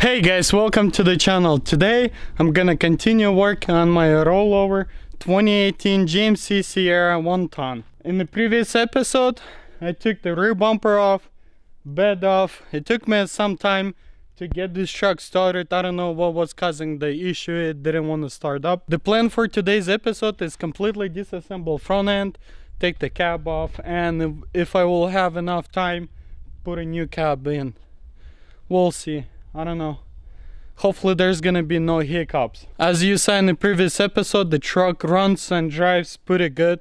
Hey guys, welcome to the channel. Today I'm gonna continue working on my rollover 2018 GMC Sierra 1 ton. In the previous episode I took the rear bumper off, bed off. It took me some time to get this truck started. I don't know what was causing the issue. It didn't want to start up. The plan for today's episode is completely disassemble front end, take the cab off, and if I will have enough time, put a new cab in. We'll see. I don't know. Hopefully there's gonna be no hiccups. As you saw in the previous episode, the truck runs and drives pretty good.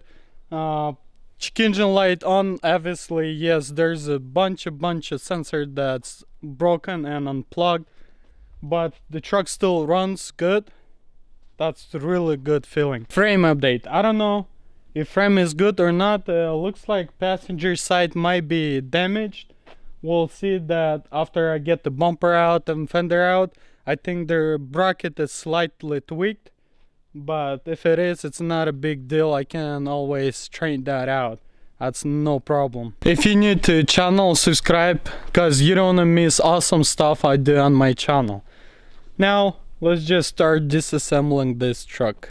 Check engine light on, obviously. Yes, there's a bunch of sensor that's broken and unplugged, but the truck still runs good. That's a really good feeling. Frame update. I don't know if frame is good or not. Looks like passenger side might be damaged. We'll see that after I get the bumper out and fender out. I think the bracket is slightly tweaked, but if it is, it's not a big deal. I can always straighten that out. That's no problem. If you're new to the channel, subscribe, because you don't want to miss awesome stuff I do on my channel. Now, let's just start disassembling this truck.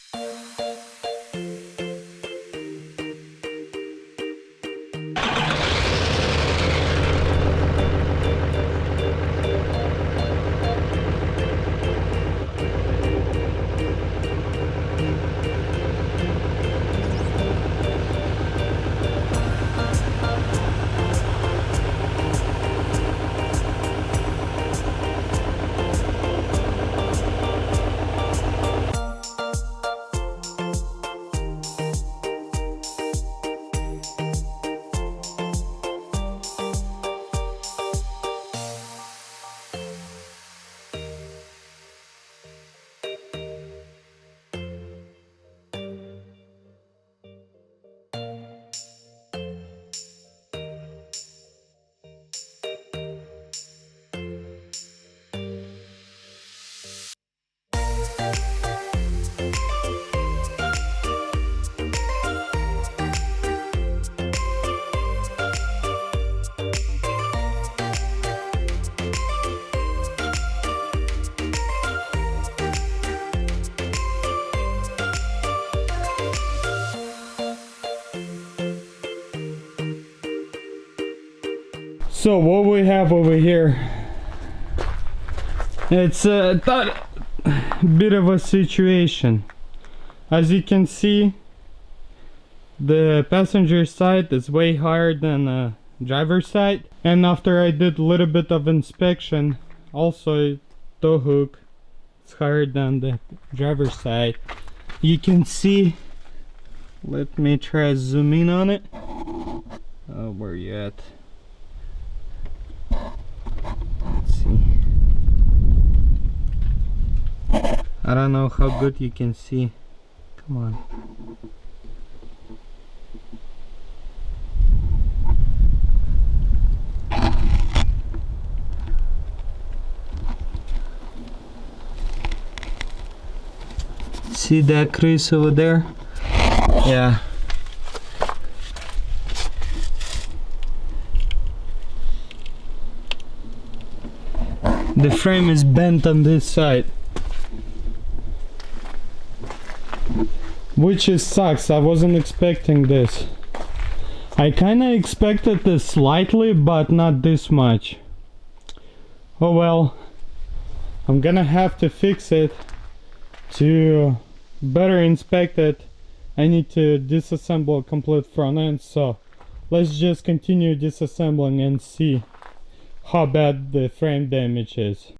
So what we have over here, it's a bit of a situation. As you can see, the passenger side is way higher than the driver's side, and after I did a little bit of inspection, also tow hook is higher than the driver's side. You can see, let me try to zoom in on it. Where you at? Let's see. I don't know how good you can see. Come on. See that crease over there? Yeah. The frame is bent on this side, which sucks. I wasn't expecting this. I kinda expected this slightly, but not this much. Oh well, I'm gonna have to fix it. To better inspect it, I need to disassemble a complete front end, so let's just continue disassembling and see how bad the frame damage is.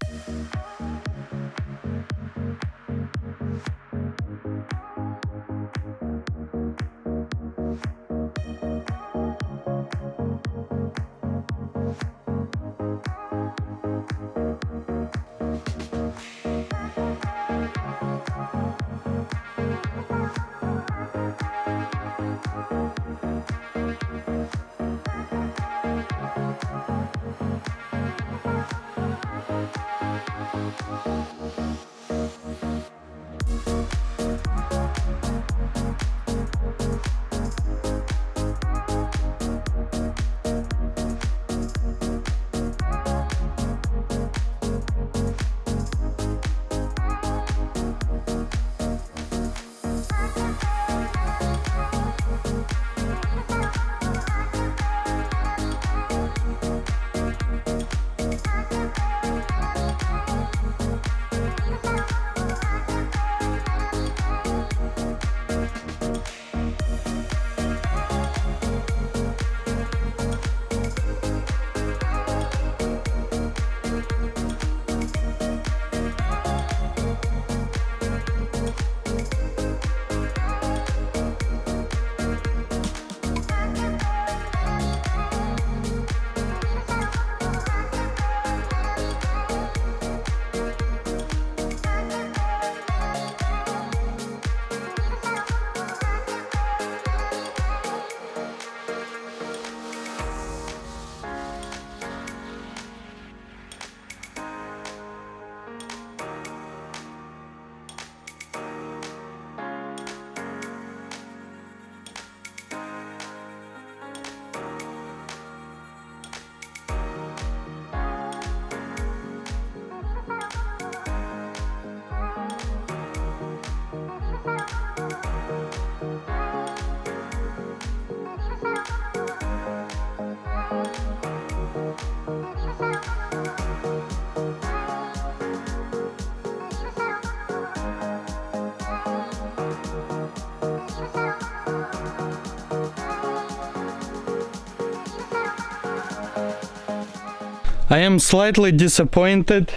I am slightly disappointed.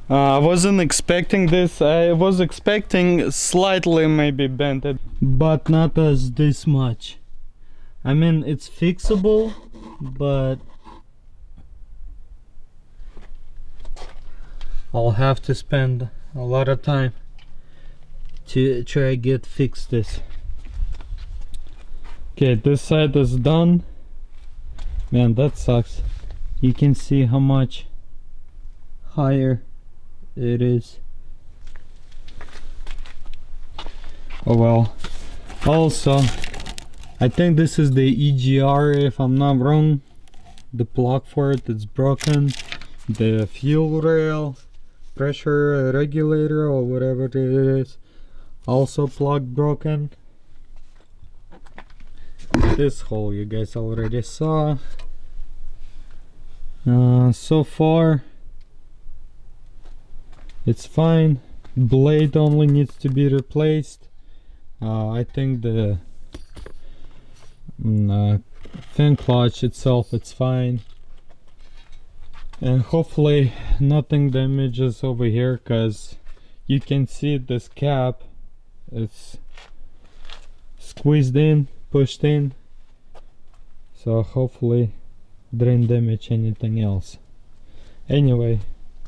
I wasn't expecting this. I was expecting slightly maybe bented, but not as this much. I mean, it's fixable, but I'll have to spend a lot of time to try get fix this. Okay, this side is done. Man, that sucks. You can see how much higher it is. Oh well. Also, I think this is the EGR, if I'm not wrong. The plug for it is broken. The fuel rail, pressure regulator or whatever it is, also plug broken. This hole you guys already saw. So far it's fine. Blade only needs to be replaced. I think the fin clutch itself, it's fine, and hopefully nothing damages over here, because you can see this cap is squeezed in, pushed in, so hopefully didn't damage anything else. Anyway,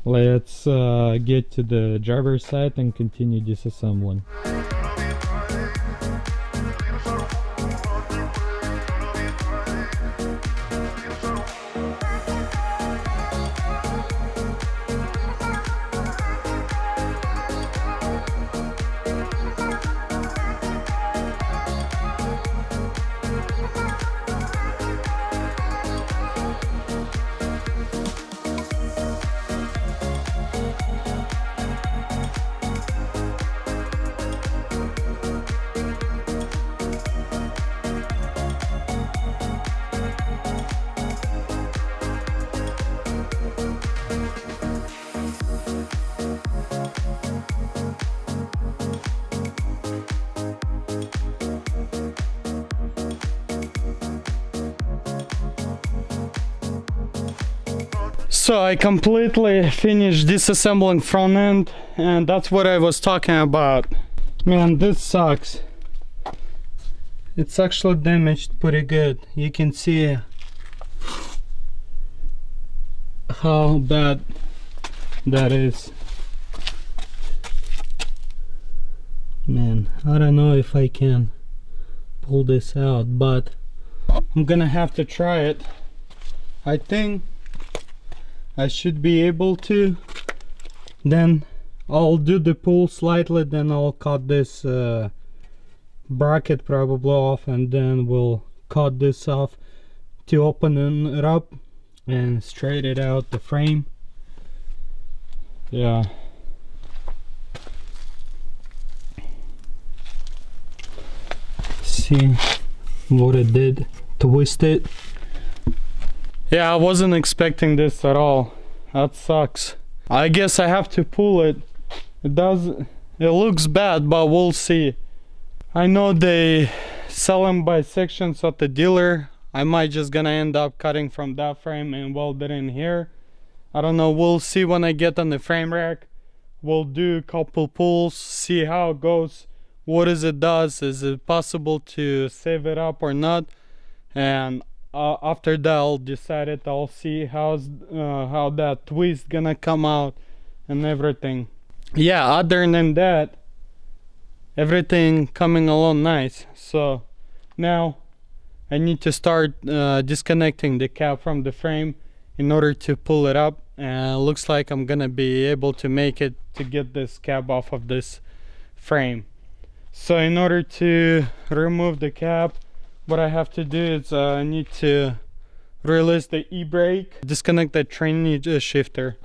let's get to the driver's side and continue disassembling. So I completely finished disassembling front end, and that's what I was talking about. Man, this sucks. It's actually damaged pretty good. You can see how bad that is. Man, I don't know if I can pull this out, but I'm gonna have to try it. I think I should be able to. Then I'll do the pull slightly, then I'll cut this bracket probably off, and then we'll cut this off to open it up and straighten it out the frame. Yeah. See what it did, twist it. Yeah, I wasn't expecting this at all. That sucks. I guess I have to pull it. It looks bad, but we'll see. I know they sell them by sections at the dealer. I might just gonna end up cutting from that frame and weld it in here. I don't know, we'll see when I get on the frame rack. We'll do a couple pulls, see how it goes, what it does, is it possible to save it up or not, and after that I'll decide it. I'll see how that twist gonna come out and everything. Yeah, other than that, everything coming along nice. So now I need to start disconnecting the cap from the frame in order to pull it up, and it looks like I'm gonna be able to make it to get this cap off of this frame. So in order to remove the cap, what I have to do is I need to release the e-brake, disconnect the train shifter,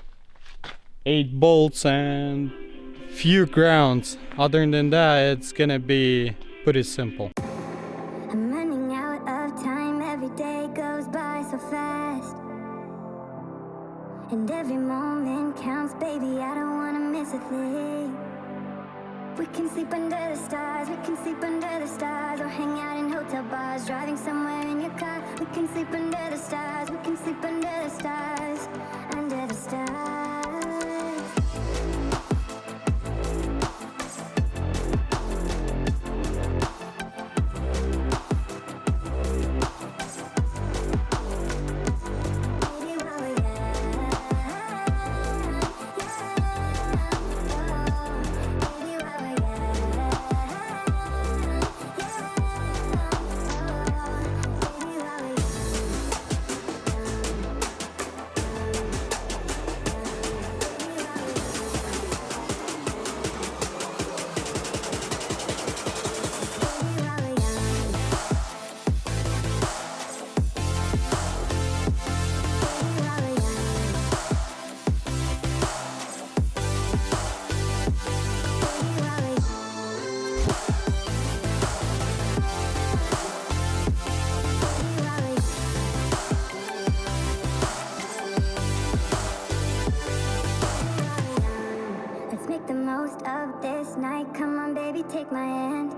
8 bolts and few grounds. Other than that, it's gonna be pretty simple. I'm running out of time, every day goes by so fast, and every moment counts, baby, I don't wanna miss a thing. We can sleep under the stars, we can sleep under the stars, or hang out in hotel bars, driving somewhere in your car. We can sleep under the stars, we can sleep under the stars. stars, under the stars. Baby, while we're young, baby, while we're Let's make the most of this night. Come on, baby, take my hand.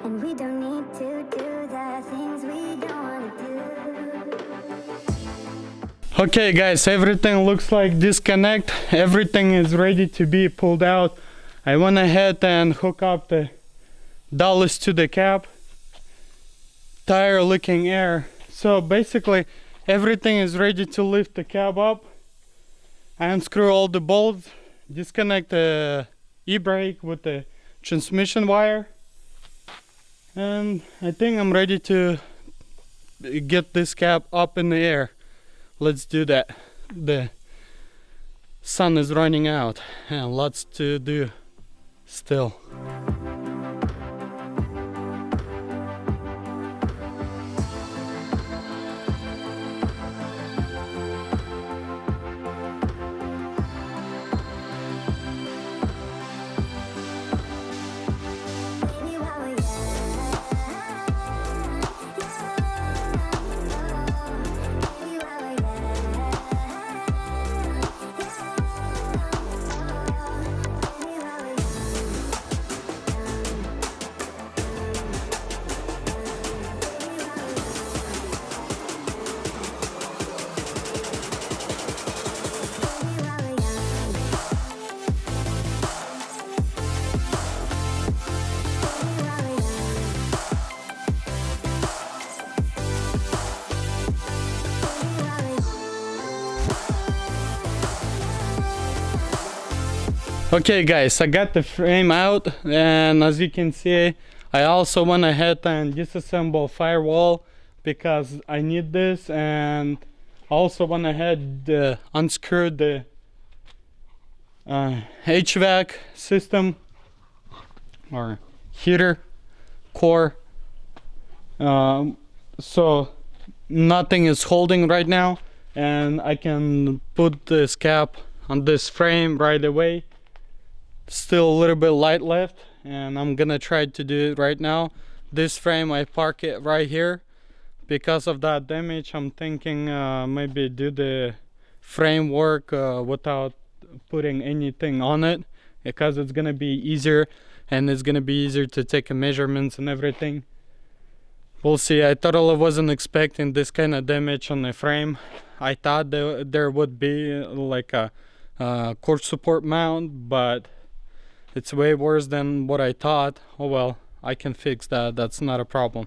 And we don't need to do the things we don't want to do. Okay guys, everything looks like disconnect. Everything is ready to be pulled out. I went ahead and hook up the dollars to the cab. Tire leaking air. So basically everything is ready to lift the cab up. I unscrew all the bolts, disconnect the e-brake with the transmission wire, and I think I'm ready to get this cab up in the air. Let's do that. The sun is running out and lots to do still. Baby, while we're young, baby, while we're Okay guys, I got the frame out, and as you can see I also went ahead and disassembled firewall because I need this, and also went ahead unscrewed the HVAC system or heater core, so nothing is holding right now, and I can put this cap on this frame right away. Still a little bit light left, and I'm gonna try to do it right now. This frame I park it right here. Because of that damage, I'm thinking maybe do the framework without putting anything on it, because it's gonna be easier, and it's gonna be easier to take measurements and everything. We'll see. I totally wasn't expecting this kind of damage on the frame. I thought there would be like a cord support mount, but it's way worse than what I thought. Oh well, I can fix that. That's not a problem.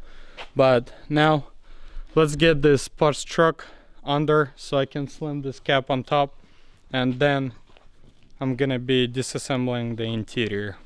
But now let's get this parts truck under so I can slam this cap on top, and then I'm gonna be disassembling the interior.